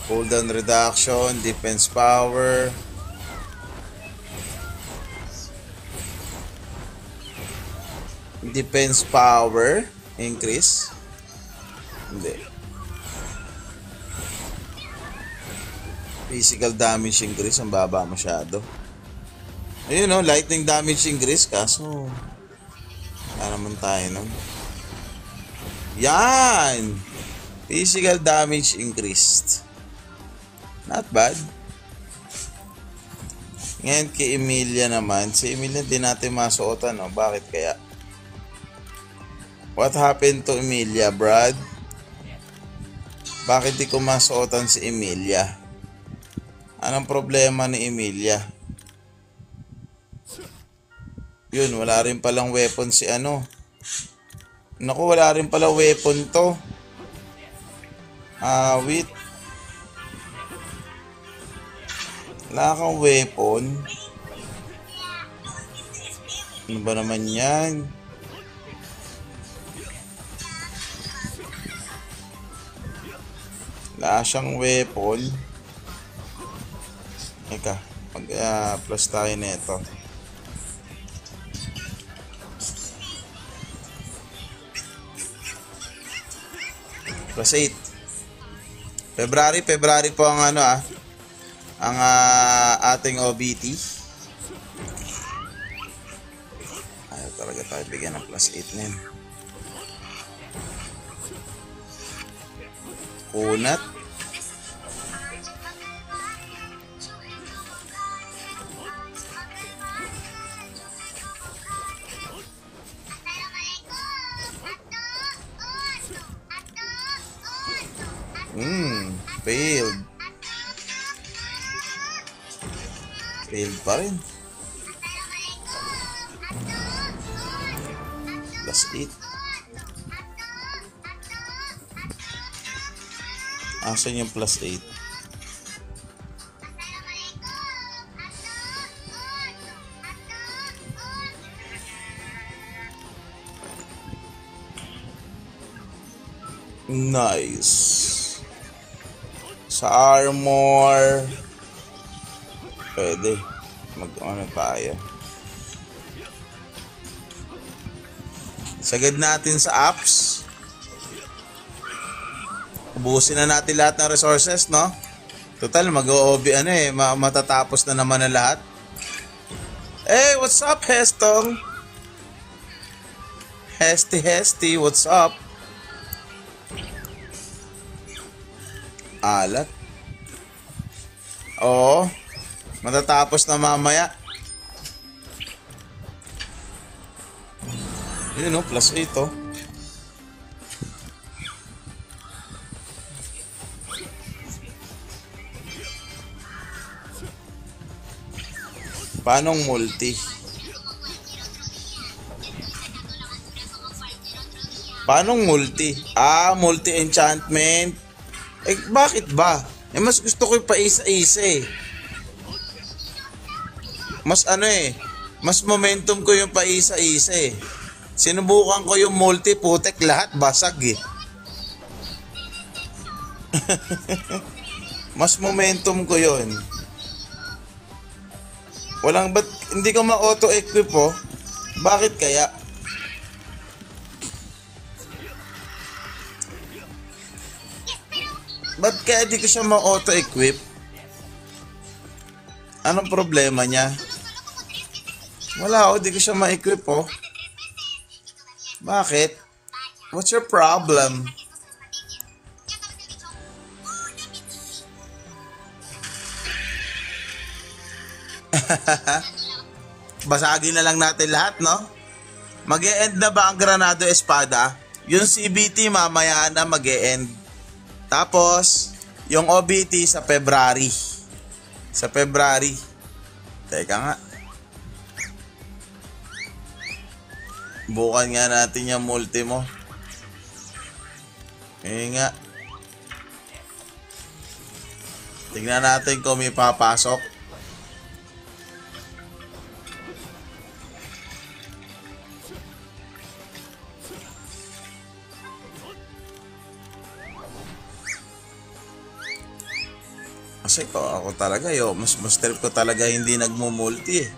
Speaker 1: Cooldown reduction. Defense power. Defense power increase. Hindi. Physical damage increase. Ang baba masyado. Ayun o, lightning damage increase. Kaso wala naman tayo nun. Yan! Physical damage increased. Not bad. Ngayon kay Emilia naman. Si Emilia di natin masuotan, no? Bakit kaya? What happened to Emilia, Brad? Bakit di ko masuotan si Emilia? Anong problema ni Emilia? Yun, wala rin palang weapon si ano. Naku, wala rin pala weapon to. Wait. Wala kang weapon. Ano ba naman yan? Wala siyang weapon. Eka, plus tayo nito. Plus 8. February po ang ang ating OBT. Ayaw talaga tayo bigyan ng plus 8 na yun. Kunat. Failed. Failed pa rin. Plus 8. Asan yung plus 8? Nice. Sa armor pwede mag-ano tayo. Sagad natin sa apps. Ubusin na natin lahat ng resources, no? Total mag-o-OB
Speaker 2: eh,
Speaker 1: matatapos na naman na lahat. Hey, what's up, Hestong? Hesty, what's up? Alat. Oo. Matatapos na mamaya. Yun o, plus 8 o. Paanong multi? Paanong multi? Multi-enchantment. Eh, bakit ba? Eh, mas gusto ko yung paisa-isa eh. Mas mas momentum ko yung paisa-isa eh. Sinubukan ko yung multi, putek, lahat basag eh. Mas momentum ko yun. Ba't hindi ko ma-auto-equip oh? Bakit kaya? Ba't kaya di ko siya ma-auto-equip? Anong problema niya? Wala oh, di ko siya ma-equip oh. Bakit? What's your problem? Basagin na lang natin lahat, no? Mag-e-end na ba ang Granado Espada? Yung CBT mamaya na mag-e-end. Tapos, yung OBT sa February. Sa February. Teka nga. Bukan nga natin yung multi mo. Nga. Tingnan natin kung may papasok. Kasi ako talaga mas trip ko talaga hindi nagmumulti eh.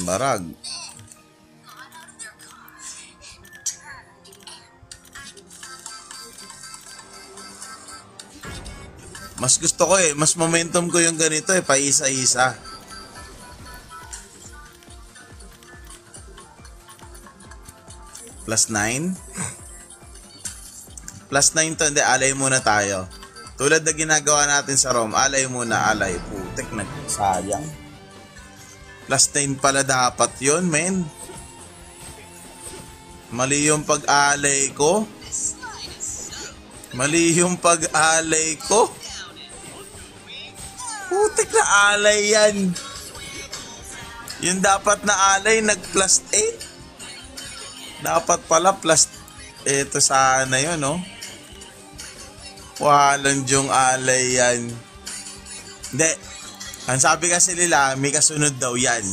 Speaker 1: Barag. Mas gusto ko mas momentum ko yung ganito paisa-isa. Plus 9. Plus 9 to, hindi, alay muna tayo. Tulad na ginagawa natin sa ROM, alay muna, alay. Putek, nagsayang. Plus 9 pala dapat yun, men. Mali yung pag-alay ko. Putek na alay yan. Yung dapat na alay, nag-plus 8. Dapat pala plus, ito sana yun, no? Walang yung alay yan. Hindi. Ang sabi kasi nila, may kasunod daw yan.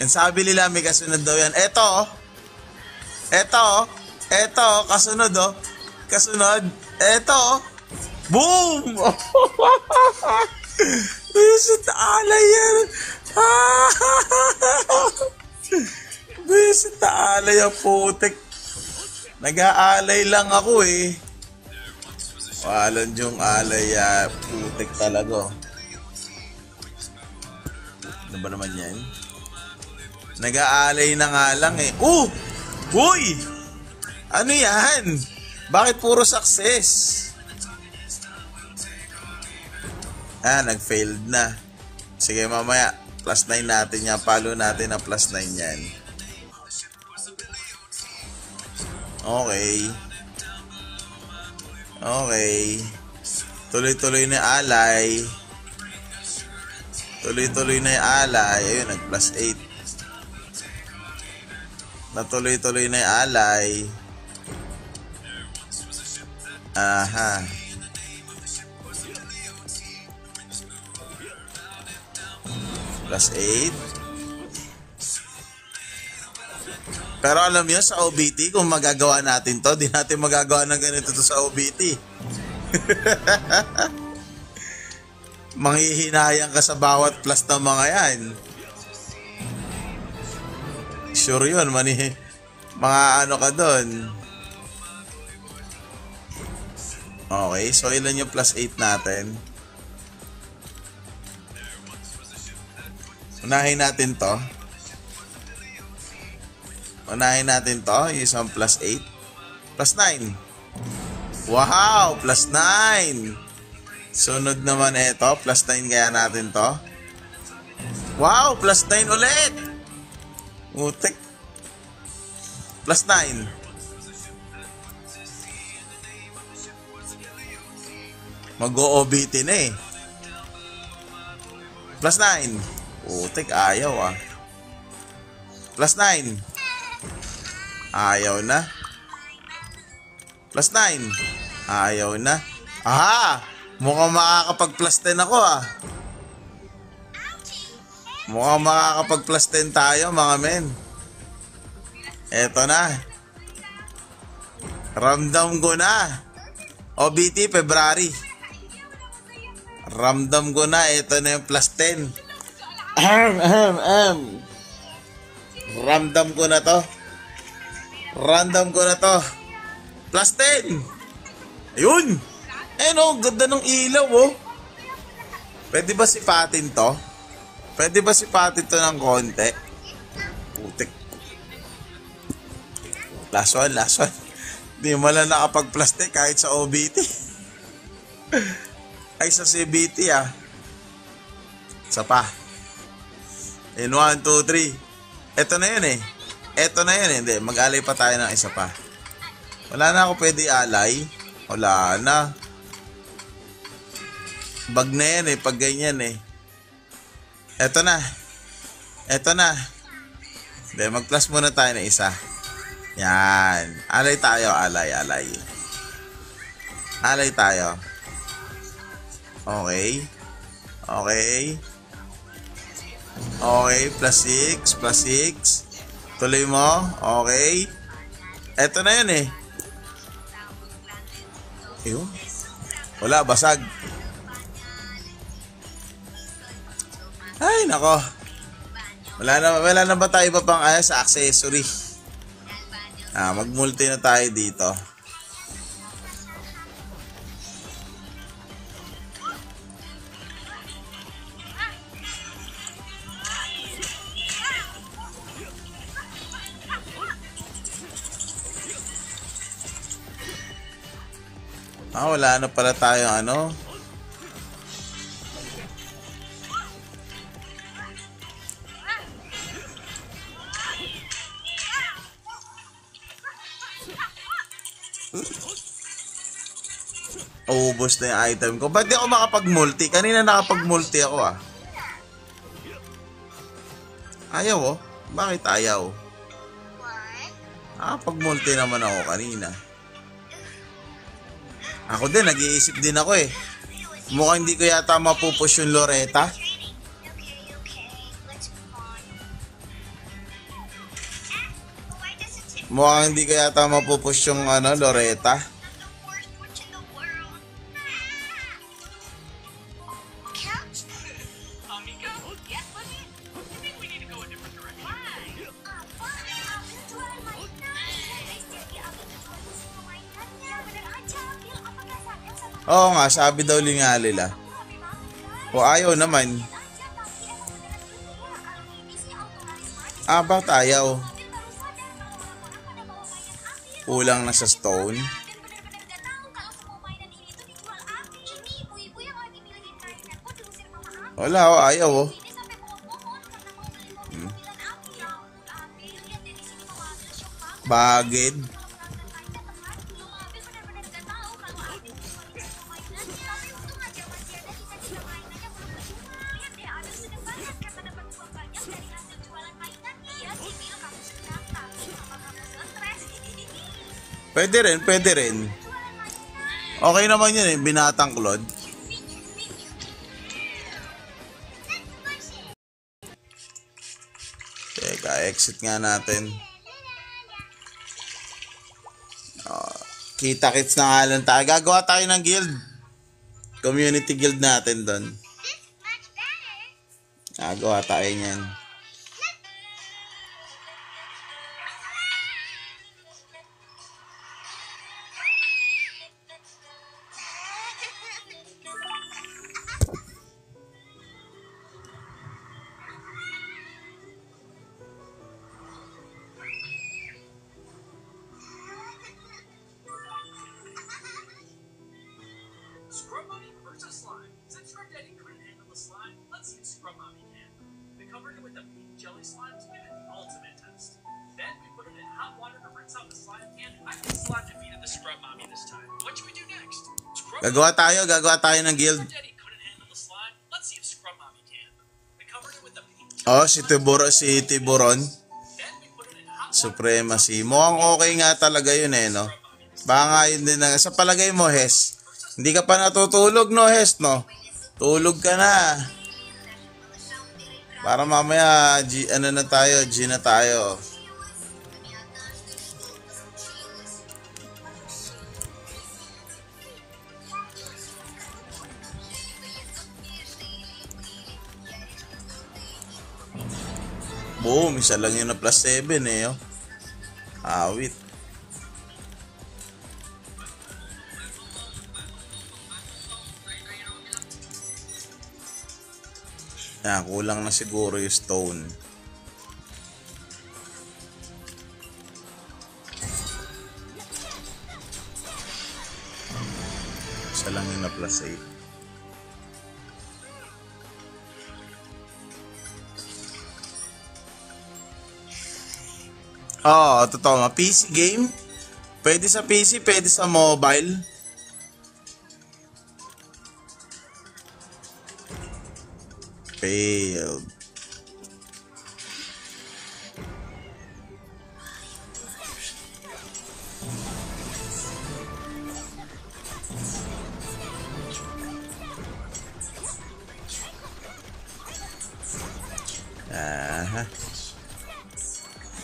Speaker 1: Ang sabi nila, may kasunod daw yan. Eto, kasunod oh. Kasunod. Eto, boom! Bisit alay yan. Bisit alay ang putek. Nag-aalay lang ako eh. Walang yung alay, putik talaga. Ano ba naman yan? Nag-aalay na nga lang eh. Uy! Ano yan? Bakit puro success? Nag-failed na. Sige mamaya, plus 9 natin yan. Palo natin ang plus 9 yan. Okay. Tuloy-tuloy na alay. Ayun, nag-plus 8. Natuloy-tuloy na alay. Aha. Plus 8. Pero alam niyo sa OBT, kung magagawa natin to, di natin magagawa ng ganito to sa OBT. Manghihinayang ka sa bawat plus ng mga yan. Sure yun, mga ano ka doon. Okay, so ilan yung plus 8 natin? Unahin natin to. Unahin natin to. Yung isang plus 8. Plus 9. Wow! Plus 9. Sunod naman ito. Plus 9 kaya natin to. Wow! Plus 9 ulit! Utek. Plus 9. Mag-OBT na eh. Plus 9. Utek, ayaw ah. Plus 9. Ayaw na. Plus 9. Ayaw na. Aha! Mukhang makakapag-plus 10 ako ah. Mukhang makakapag-plus 10 tayo mga men. Eto na. Ramdam ko na. OBT February. Ramdam ko na. Eto na yung plus 10. Ramdam ko na to. Random ko na to. Plus 10. Ayun. Ayun oh, ganda ng ilaw oh. Pwede ba sipatin to? Pwede ba sipatin to ng konti? Putik. Last one, last one. Di mo lang nakapag-plus 10 kahit sa OBT. Ay sa CBT ah. Isa pa. In 1, 2, 3. Ito na yun eh. Ito na yun eh. Hindi, mag-alay pa tayo ng isa pa. Wala na ako pwede alay. Wala na. Bag na yan eh. Pag ganyan eh. Ito na. Ito na. Hindi, mag-plus muna tayo ng isa. Yan. Alay tayo. Alay, alay. Alay tayo. Okay. Okay. Okay. Plus 6. Plus 6. Tuloy mo. Okay. Eto na yun eh. Ayun. Wala. Basag. Ay, nako. Wala na ba tayo pa pang sa accessory? Mag-multi na tayo dito. Wala na pala tayong ano. Ubos na yung item ko. Ba't di ako makapag-multi? Kanina nakapag-multi ako ah. Ayaw oh. Bakit ayaw? Pag-multi naman ako kanina. Ako din, nag-iisip din ako eh. Mukhang hindi ko yata mapupush yung Loretta. Mukhang hindi ko yata mapupush yung ano, Loretta. Oo nga, sabi daw lingalila. O ayaw naman. Bakit ayaw? Kulang na sa stone. Wala o, ayaw o. Bagid. Pwede rin, pwede rin. Okay naman yun eh, binatang Claude. Teka, exit nga natin. Kita-kits na nga lang tayo. Gagawa tayo ng guild. Community guild natin doon. Gagawa tayo niyan. Gagawa tayo ng guild. Oh, si Tiburon. Supremacy. Mukhang okay nga talaga yun eh, no? Baka nga yun din na. Sa palagay mo, Hes, hindi ka pa natutulog, no, Hes, no? Tulog ka na. Para mamaya, G na tayo. Boom, isa lang yun na plus 7 eh. Oh. Awit. Kulang na siguro yung stone. Isa lang yun na plus 8. Totoo. PC game. Pwede sa PC, pwede sa mobile. Failed.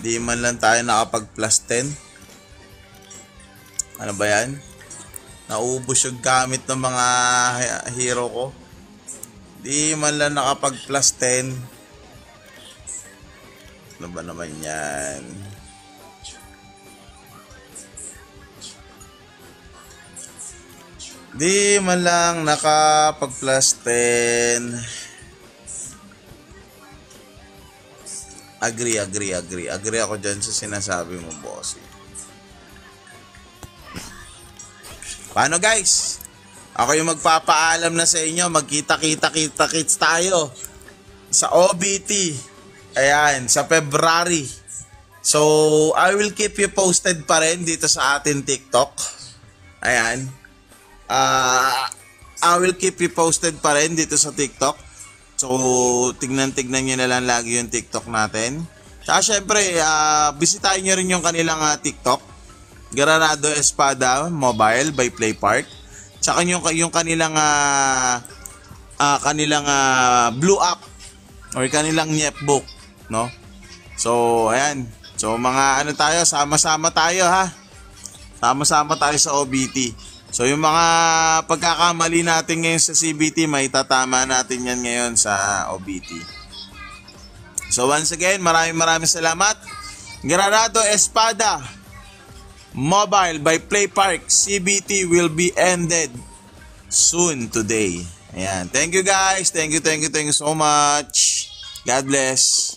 Speaker 1: Di man lang tayo nakapag plus 10. Ano ba yan? Naubos yung gamit ng mga hero ko. Di man lang nakapag plus 10. Ano ba naman yan? Di man lang nakapag plus 10. Agree ako dyan sa sinasabi mo, boss. Paano, guys? Ako yung magpapaalam na sa inyo. Magkita-kits tayo sa OBT. Ayan, sa February. So, I will keep you posted pa rin dito sa ating TikTok. Ayan. I will keep you posted pa rin dito sa TikTok. So, tignan nyo na lang lagi yung TikTok natin. Saka syempre, bisitahin nyo rin yung kanilang TikTok. Granado Espada Mobile by PlayPark. Saka yung kanilang Blue App or kanilang Netbook, no? So, ayan. So, mga tayo, sama-sama tayo ha. Sama-sama tayo sa OBT. So, yung mga pagkakamali natin ngayon sa CBT, may tatama natin yan ngayon sa OBT. So, once again, maraming salamat. Granado Espada Mobile by PlayPark CBT will be ended soon today. Ayan. Thank you guys. Thank you so much. God bless.